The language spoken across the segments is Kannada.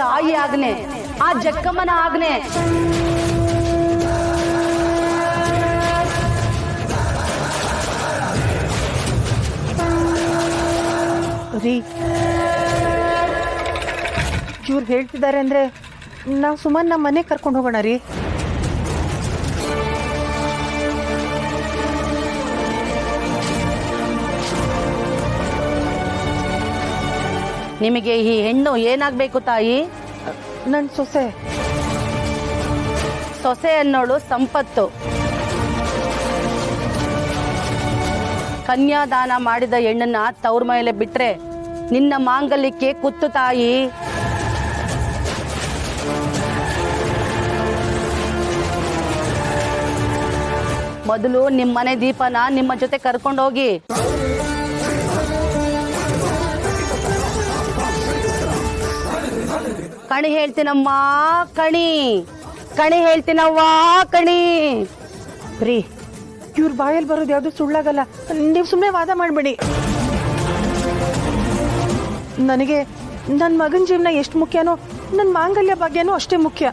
ತಾಯಿ ಆಜ್ಞೆ, ಆ ಜಕ್ಕಮ್ಮನ ಆಜ್ಞೆ. ರೀ, ಇವ್ರು ಹೇಳ್ತಿದ್ದಾರೆ ಅಂದ್ರೆ ನಾವು ಸುಮ್ಮನೆ ನಮ್ಮ ಮನೆಗೆ ಕರ್ಕೊಂಡು ಹೋಗೋಣ ರೀ. ನಿಮಗೆ ಈ ಹೆಣ್ಣು ಏನಾಗ್ಬೇಕು ತಾಯಿ? ನನ್ನ ಸೊಸೆ. ಸೊಸೆ ಅನ್ನೋಳು ಸಂಪತ್ತು. ಕನ್ಯಾದಾನ ಮಾಡಿದ ಹೆಣ್ಣನ್ನ ತವ್ರ ಮೇಲೆ ಬಿಟ್ರೆ ನಿನ್ನ ಮಾಂಗಲ್ಯಕ್ಕೆ ಕುತ್ತು ತಾಯಿ. ಮೊದಲು ನಿಮ್ಮನೆ ದೀಪನ ನಿಮ್ಮ ಜೊತೆ ಕರ್ಕೊಂಡೋಗಿ. ಕಣಿ ಹೇಳ್ತೀನಮ್ಮ, ಕಣಿ ಕಣಿ ಹೇಳ್ತೀನವ್ವ, ಕಣಿ. ರೀ, ಇವ್ರ ಬಾಯಲ್ಲಿ ಬರೋದು ಯಾವುದು ಸುಳ್ಳಾಗಲ್ಲ. ನೀವು ಸುಮ್ಮನೆ ವಾದ ಮಾಡಬೇಡಿ. ನನಗೆ ನನ್ನ ಮಗನ ಜೀವನ ಎಷ್ಟು ಮುಖ್ಯನೋ ನನ್ನ ಮಾಂಗಲ್ಯ ಭಾಗ್ಯನೂ ಅಷ್ಟೇ ಮುಖ್ಯ.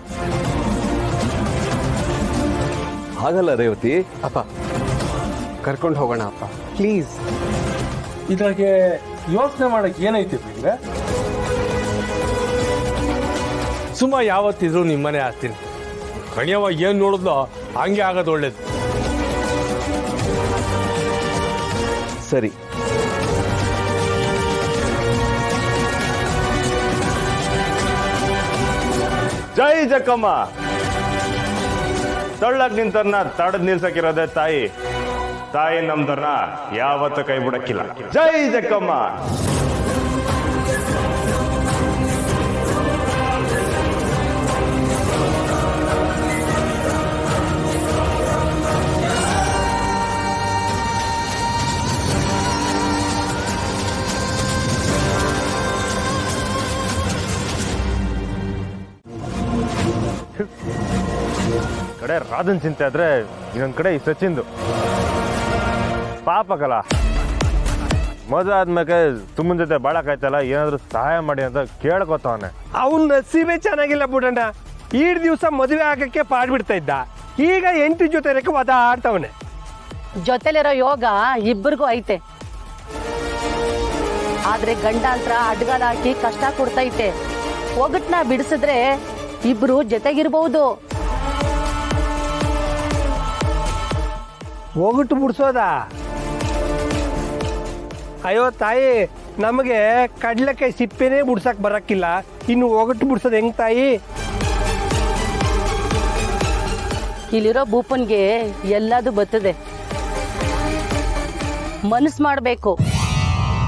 ಹಾಗಲ್ಲ ರೇವತಿ. ಅಪ್ಪ, ಕರ್ಕೊಂಡು ಹೋಗೋಣ ಅಪ್ಪ, ಪ್ಲೀಸ್. ಇದ್ರಾಗೆ ಯೋಚನೆ ಮಾಡಕ್ ಏನೈತಿ ಬಿಡ್ರೆ? ಸುಮ್ಮ ಯಾವತ್ತಿದ್ರು ನಿಮ್ಮನೆ ಆಗ್ತೀನಿ. ಕಣಿಯವ ಏನ್ ನೋಡಿದ್ಲೋ ಹಂಗೆ ಆಗೋದು ಒಳ್ಳೇದು. ಸರಿ, ಜೈ ಜಕ್ಕಮ್ಮ. ತಳ್ಳಕ್ ನಿಂತರ್ನ ತಡದ್ ನಿಲ್ಸಕ್ಕಿರೋದೆ ತಾಯಿ. ತಾಯಿ ನಮ್ದರ್ನ ಯಾವತ್ತೂ ಕೈ ಬಿಡಕ್ಕಿಲ್ಲ. ಜೈ ಜಕ್ಕಮ್ಮ. ಕಡೆ ರಾಧನ್ ಚಿಂತೆ ಆದ್ರೆ ಇನ್ನೊಂದ್ ಕಡೆ ಈ ಸಚಿನ್ದು ಪಾಪಕಲ್ಲ. ಮದುವೆ ಆದ್ಮೇಲೆ ತುಂಬನ ಜೊತೆ ಬಾಳಕಾಯ್ತಲ್ಲ, ಏನಾದ್ರು ಸಹಾಯ ಮಾಡಿ ಅಂತ ಕೇಳ್ಕೊತಾವನೆ. ಅವನ್ ನಸೀಬೇ ಚೆನ್ನಾಗಿಲ್ಲ ಬಿಡಣ್ಣ. ಈಡ್ ದಿವಸ ಮದುವೆ ಆಗಕ್ಕೆ ಪಾಡ್ಬಿಡ್ತಾ ಇದ್ದ, ಈಗ 8 ಜೊತೆ ಇರಕ್ಕೆ ಒದಾಡ್ತಾವನೆ. ಜೊತೆಲಿರೋ ಯೋಗ ಇಬ್ಬರಿಗೂ ಐತೆ, ಆದ್ರೆ ಗಂಡಾಂತರ ಅಡ್ಗಾಲ ಹಾಕಿ ಕಷ್ಟ ಕೊಡ್ತೈತೆ. ಒಗಟ್ನ ಬಿಡಿಸಿದ್ರೆ ಇಬ್ರು ಜೊತೆಗಿರ್ಬಹುದು. ಹೋಗ್ಬಿಟ್ಟು ಬಿಡ್ಸೋದ? ಅಯ್ಯೋ ತಾಯಿ, ನಮಗೆ ಕಡ್ಲೆಕಾಯಿ ಸಿಪ್ಪೆನೇ ಬಿಡ್ಸಕ್ ಬರಕ್ಕಿಲ್ಲ, ಇನ್ನು ಹೋಗಟ್ಟು ಬಿಡ್ಸೋದು ಹೆಂಗ್ ತಾಯಿ? ಇಲ್ಲಿರೋ ಭೂಪನ್ಗೆ ಎಲ್ಲದು ಬರ್ತದೆ. ಮನಸ್ ಮಾಡ್ಬೇಕು,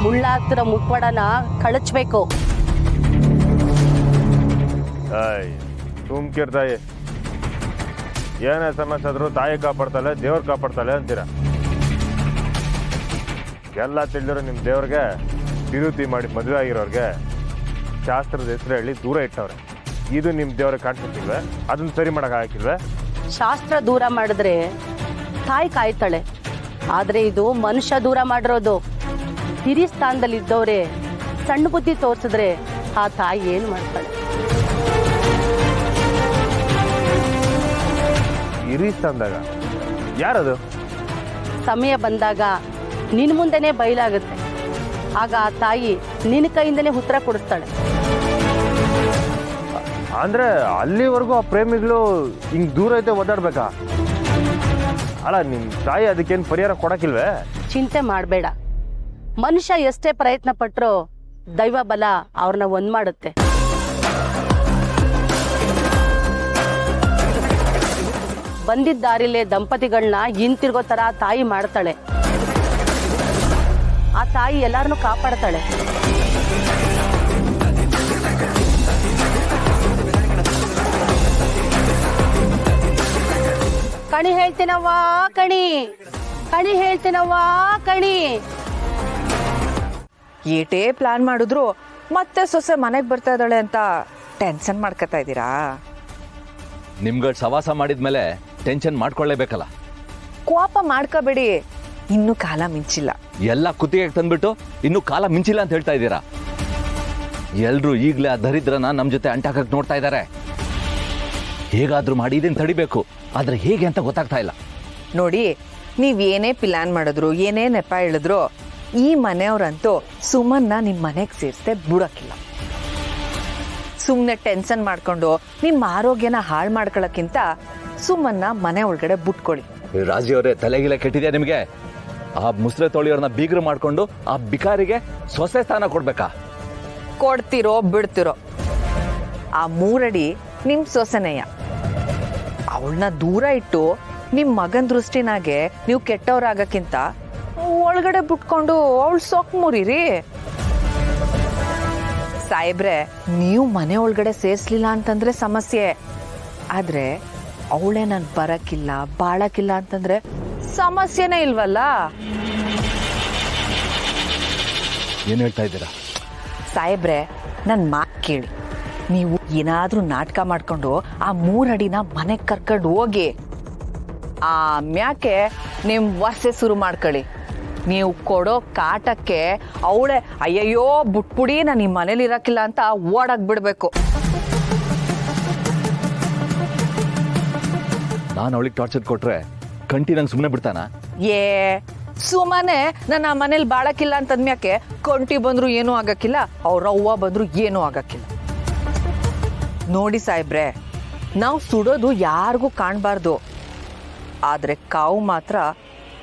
ಮುಳ್ಳಾಗ್ತಿರೋ ಮುಟ್ಪಡನ ಕಳಚ್ಬೇಕು. ಸುಮ್ಕಿರ್ತಾಯಿ, ಏನೇ ಸಮಸ್ಯೆ ಆದ್ರೂ ತಾಯಿ ಕಾಪಾಡ್ತಾಳೆ, ದೇವ್ರು ಕಾಪಾಡ್ತಾಳೆ ಅಂತೀರ. ಎಲ್ಲ ತಿಳಿದಿರೋ ನಿಮ್ ದೇವ್ರಿಗೆ ವಿರುದ್ಧಿ ಮಾಡಿ ಮದುವೆ ಆಗಿರೋರ್ಗೆ ಶಾಸ್ತ್ರದ ಹೆಸರು ಹೇಳಿ ದೂರ ಇಟ್ಟವ್ರೆ. ಇದು ನಿಮ್ ದೇವ್ರಿಗೆ ಕಾಣಿಸ್ತಿಲ್ವೇ? ಅದನ್ನ ಸರಿ ಮಾಡಕ್ ಹಾಕಿಲ್ವೇ? ಶಾಸ್ತ್ರ ದೂರ ಮಾಡಿದ್ರೆ ತಾಯಿ ಕಾಯ್ತಾಳೆ, ಆದ್ರೆ ಇದು ಮನುಷ್ಯ ದೂರ ಮಾಡಿರೋದು. ಹಿರಿ ಸ್ಥಾನದಲ್ಲಿ ಇದ್ದವ್ರೆ ಸಣ್ಣ ಬುದ್ಧಿ ತೋರ್ಸಿದ್ರೆ ಆ ತಾಯಿ ಏನ್ ಮಾಡ್ತಾಳೆ? ಹಿರಿ ಸ್ಥಾನದಾಗ ಯಾರದು? ಸಮಯ ಬಂದಾಗ ನಿನ್ ಮುಂದೆನೆ ಬಯಲಾಗುತ್ತೆ. ಆಗ ಆ ತಾಯಿ ನಿನ್ನ ಕೈಯಿಂದನೇ ಉತ್ತರ ಕೊಡಿಸ್ತಾಳೆ. ಅಂದ್ರೆ ಅಲ್ಲಿವರೆಗೂ ಆ ಪ್ರೇಮಿಗಳು ಹಿಂಗ್ ದೂರ ಐತೆ ಓದಾಡ್ಬೇಕಾ? ಅಲ್ಲ, ನಿಮ್ ತಾಯಿ ಅದಕ್ಕೇನು ಪರಿಹಾರ ಕೊಡಕ್ಕಿಲ್ವೇ? ಚಿಂತೆ ಮಾಡಬೇಡ. ಮನುಷ್ಯ ಎಷ್ಟೇ ಪ್ರಯತ್ನ ಪಟ್ರೋ ದೈವ ಬಲ ಅವ್ರನ್ನ ಒಂದ್ ಮಾಡುತ್ತೆ. ಬಂದಿದ್ದ ದಾರಿಲೇ ದಂಪತಿಗಳನ್ನ ಹಿಂತಿರ್ಗೋ ತರ ತಾಯಿ ಮಾಡ್ತಾಳೆ. ಆ ತಾಯಿ ಎಲ್ಲಾರನ್ನು ಕಾಪಾಡ್ತಾಳೆ. ಕಣಿ ಹೇಳ್ತೀನವ್ವ, ಕಣಿ ಕಣಿ ಹೇಳ್ತೀನವ್ವ, ಕಣಿ. ಏಟೇ ಪ್ಲಾನ್ ಮಾಡಿದ್ರು ಮತ್ತೆ ಸೊಸೆ ಮನೆಗೆ ಬರ್ತಾ ಇದ್ದಾಳೆ ಅಂತ ಟೆನ್ಷನ್ ಮಾಡ್ಕೊತಾ ಇದ್ದೀರಾ? ನಿಮ್ಗಳ ಸವಾಸ ಮಾಡಿದ್ಮೇಲೆ ಟೆನ್ಷನ್ ಮಾಡ್ಕೊಳ್ಳೇಬೇಕಲ್ಲ. ಕೋಪ ಮಾಡ್ಕೋಬೇಡಿ, ಇನ್ನೂ ಕಾಲ ಮಿಂಚಿಲ್ಲ. ಎಲ್ಲ ಕುತ್ತಿಗೆ ತಂದ್ಬಿಟ್ಟು ಇನ್ನೂ ಕಾಲ ಮಿಂಚಿಲ್ಲ ಅಂತ ಹೇಳ್ತಾ ಇದ್ದೀರಾ? ಎಲ್ರೂ ಈಗಲೇ ಆ ದರಿದ್ರನ ನಮ್ಮ ಜೊತೆ ಅಂಟಾಕಕ್ಕೆ ನೋಡ್ತಾ ಇದ್ದಾರೆ. ಹೇಗಾದ್ರೂ ಮಾಡಿ ಇದನ್ನು ತಡಿಬೇಕು, ಆದ್ರೆ ಹೇಗೆ ಅಂತ ಗೊತ್ತಾಗ್ತಾ ಇಲ್ಲ. ನೋಡಿ, ನೀವೇನೇ ಪ್ಲಾನ್ ಮಾಡಿದ್ರು, ಏನೇ ನೆಪ ಹೇಳಿದ್ರು, ಈ ಮನೆಯವ್ರಂತೂ ಸುಮನ್ನ ನಿಮ್ಮ ಮನೆಗೆ ಸೇರಿಸದೆ ಬಿಡೋಕ್ಕಿಲ್ಲ. ಸುಮ್ಮನೆ ಟೆನ್ಷನ್ ಮಾಡ್ಕೊಂಡು ನಿಮ್ಮ ಆರೋಗ್ಯನ ಹಾಳು ಮಾಡ್ಕೊಳ್ಳೋಕ್ಕಿಂತ ಸುಮ್ಮನ್ನ ಮನೆ ಒಳಗಡೆ ಬಿಟ್ಕೊಳ್ಳಿ. ರಾಜಿ ಅವರೇ, ತಲೆಗಿಲೆ ಕೆಟ್ಟಿದೆ ನಿಮಗೆ? ಆ ಮುಸ್ರೆ ತೊಳಿಯೋರ್ನ ಬೀಗರು ಮಾಡ್ಕೊಂಡು ಆ ಬಿಕಾರಿಗೆ ಸೊಸೆ ಸ್ಥಾನ ಕೊಡ್ಬೇಕಾ? ಕೊಡ್ತಿರೋ ಬಿಡ್ತಿರೋ, ಆ 3 ಅಡಿ ನಿಮ್ಮ ಸೊಸೆನೆಯ. ಅವಳನ್ನ ದೂರ ಇಟ್ಟು ನಿಮ್ಮ ಮಗನ ದೃಷ್ಟಿನಾಗೆ ನೀವು ಕೆಟ್ಟವ್ರಾಗಕ್ಕಿಂತ ಒಳಗಡೆ ಬಿಟ್ಕೊಂಡು ಅವಳು ಸೊಕ್ ಮುರಿರಿ. ಸಾಹೇಬ್ರೆ, ನೀವು ಮನೆ ಒಳಗಡೆ ಸೇರಿಸ್ಲಿಲ್ಲ ಅಂತಂದ್ರೆ ಸಮಸ್ಯೆ. ಆದ್ರೆ ಅವಳೇ ನಾನು ಬರಕ್ಕಿಲ್ಲ ಬಾಳಕ್ಕಿಲ್ಲ ಅಂತಂದ್ರೆ ಸಮಸ್ಯೆನೇ ಇಲ್ವಲ್ಲ. ಏನ್ ಹೇಳ್ತಾ ಇದ್ದೀರಾ? ಸಾಹೇಬ್ರೆ, ನನ್ನ ಮಾತು ಕೇಳಿ. ನೀವು ಏನಾದ್ರೂ ನಾಟಕ ಮಾಡ್ಕೊಂಡು ಆ 3 ಅಡಿನ ಮನೆಗೆ ಕರ್ಕೊಂಡು ಹೋಗಿ, ಆಮ್ಯಾಕೆ ನಿಮ್ ವರ್ಷೆ ಶುರು ಮಾಡ್ಕೊಳ್ಳಿ. ನೀವು ಕೊಡೋ ಕಾಟಕ್ಕೆ ಅವಳೆ ಅಯ್ಯಯ್ಯೋ ಬಿಟ್ಬಿಡಿ, ನಾನು ಈ ಮನೇಲಿ ಇರಕ್ಕಿಲ್ಲ ಅಂತ ಓಡಾಕ್ ಬಿಡ್ಬೇಕು. ನಾನು ಅವಳಿಗೆ ಟಾರ್ಚರ್ ಕೊಟ್ರೆ ಕಂಟಿ ನಂಗೆ ಸುಮ್ಮನೆ ಬಿಡ್ತಾನ? ಏ ಸುಮ್ಮನೆ ನಾನು ಆ ಮನೇಲಿ ಬಾಳಕ್ಕಿಲ್ಲ ಅಂತಂದ್ಮ್ಯಾಕೆ ಕಂಟಿ ಬಂದ್ರು ಏನೂ ಆಗಕ್ಕಿಲ್ಲ, ಅವ್ರ ಅವ್ವ ಬಂದ್ರು ಏನೂ ಆಗಕ್ಕಿಲ್ಲ. ನೋಡಿ ಸಾಹೇಬ್ರೆ, ನಾವು ಸುಡೋದು ಯಾರಿಗೂ ಕಾಣಬಾರ್ದು, ಆದ್ರೆ ಕಾವು ಮಾತ್ರ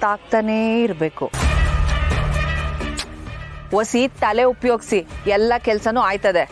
ತಾಕ್ತಾನೇ ಇರಬೇಕು. ಒಸಿ ತಲೆ ಉಪಯೋಗಿಸಿ ಎಲ್ಲ ಕೆಲಸನೂ ಆಯ್ತದೆ.